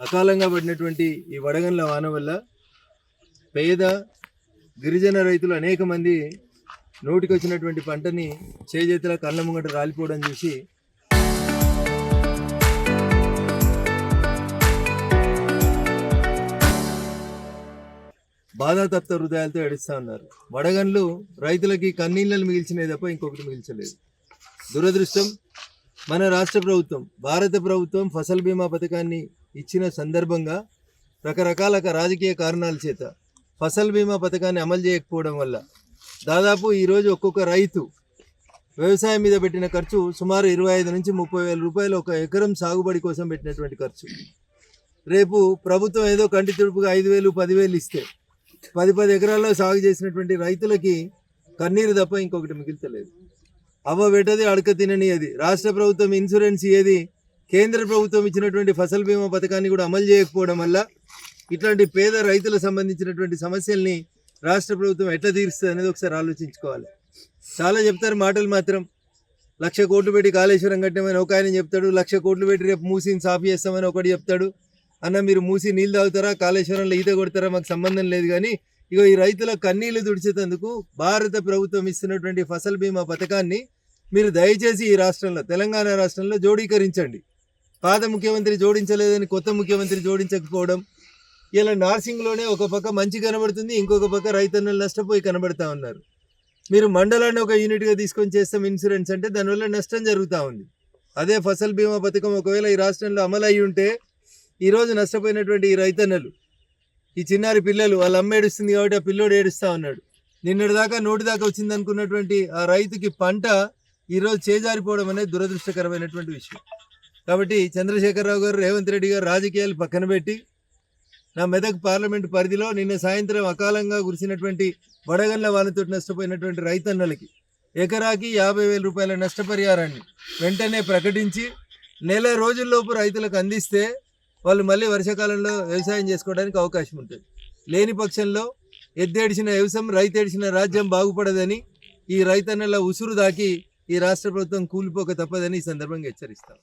అకాలంగా పడినటువంటి ఈ వడగండ్ల వాన వల్ల పేద గిరిజన రైతులు అనేక మంది నోటికొచ్చినటువంటి పంటని చేజేతుల కళ్ళ ముంగట రాలిపోవడం చూసి బాధాతప్త హృదయాలతో ఏడుస్తూ ఉన్నారు. వడగండ్లు రైతులకి కన్నీళ్ళను మిగిల్చినవి తప్ప ఇంకొకటి మిగిల్చలేదు. దురదృష్టం, మన రాష్ట్ర ప్రభుత్వం, భారత ప్రభుత్వం ఫసల్ బీమా పథకాన్ని ఇచ్చిన సందర్భంగా రకరకాల రాజకీయ కారణాల చేత ఫసల్ బీమా పథకాన్ని అమలు చేయకపోవడం వల్ల దాదాపు ఈరోజు ఒక్కొక్క రైతు వ్యవసాయం మీద పెట్టిన ఖర్చు సుమారు 25 నుంచి 30 వేల రూపాయలు ఒక ఎకరం సాగుబడి కోసం పెట్టినటువంటి ఖర్చు. రేపు ప్రభుత్వం ఏదో కంటి తుడుపుగా 5,000, 10,000 ఇస్తే 10 ఎకరాల్లో సాగు చేసినటువంటి రైతులకి కన్నీరు తప్ప ఇంకొకటి మిగిల్చలేదు. అవ్వ పెట్టది, అడక తినని అది. రాష్ట్ర ప్రభుత్వం ఇన్సూరెన్స్ ఏది, కేంద్ర ప్రభుత్వం ఇచ్చినటువంటి ఫసల్ బీమా పథకాన్ని కూడా అమలు చేయకపోవడం వల్ల ఇట్లాంటి పేద రైతులకు సంబంధించినటువంటి సమస్యల్ని రాష్ట్ర ప్రభుత్వం ఎట్లా తీరుస్తుంది అనేది ఒకసారి ఆలోచించుకోవాలి. చాలా చెప్తారు మాటలు మాత్రం. 1,00,000 కోట్లు పెట్టి కాళేశ్వరం కట్టామని ఒక ఆయన చెప్తాడు, 1,00,000 కోట్లు పెట్టి రేపు మూసిని సాఫ్ చేస్తామని ఒకటి చెప్తాడు. అన్న, మీరు మూసి నీళ్ళు తాగుతారా, కాళేశ్వరంలో ఈత కొడతారా, మాకు సంబంధం లేదు. కానీ ఇగో ఈ రైతుల కన్నీళ్లు తుడిచేందుకు భారత ప్రభుత్వం ఇస్తున్నటువంటి ఫసల్ బీమా పథకాన్ని మీరు దయచేసి ఈ రాష్ట్రంలో, తెలంగాణ రాష్ట్రంలో జోడీకరించండి. పాత ముఖ్యమంత్రి జోడించలేదని కొత్త ముఖ్యమంత్రి జోడించకపోవడం, ఇలా నార్సింగ్లోనే ఒక పక్క మంచి కనబడుతుంది, ఇంకొక పక్క రైతన్నలు నష్టపోయి కనబడతా ఉన్నారు. మీరు మండలాన్ని ఒక యూనిట్గా తీసుకొని చేస్తాం ఇన్సూరెన్స్ అంటే దానివల్ల నష్టం జరుగుతూ ఉంది. అదే ఫసల్ బీమా పథకం ఒకవేళ ఈ రాష్ట్రంలో అమలు అయ్యి ఉంటే ఈరోజు నష్టపోయినటువంటి ఈ రైతన్నలు, ఈ చిన్నారి పిల్లలు, వాళ్ళ అమ్మ ఏడుస్తుంది కాబట్టి ఆ పిల్లోడు ఏడుస్తూ ఉన్నాడు. నిన్నటి దాకా నోటి దాకా వచ్చింది అనుకున్నటువంటి ఆ రైతుకి పంట ఈరోజు చేజారిపోవడం అనేది దురదృష్టకరమైనటువంటి విషయం. కాబట్టి చంద్రశేఖరరావు గారు, రేవంత్ రెడ్డి గారు రాజకీయాలు పక్కన పెట్టి నా మెదక్ పార్లమెంటు పరిధిలో నిన్న సాయంత్రం అకాలంగా కురిసినటువంటి వడగండ్ల వానతో నష్టపోయినటువంటి రైతన్నలకి ఎకరాకి 50,000 రూపాయల నష్టపరిహారాన్ని వెంటనే ప్రకటించి నెల రోజుల్లోపు రైతులకు అందిస్తే వాళ్ళు మళ్ళీ వర్షాకాలంలో వ్యవసాయం చేసుకోవడానికి అవకాశం ఉంటుంది. లేని పక్షంలో ఎద్దేడిచిన వ్యవసాయం, రైతేడిచిన రాజ్యం బాగుపడదని, ఈ రైతన్నల ఉసురు దాకి ఈ రాష్ట్ర ప్రభుత్వం కూలిపోక తప్పదని ఈ సందర్భంగా హెచ్చరిస్తాం.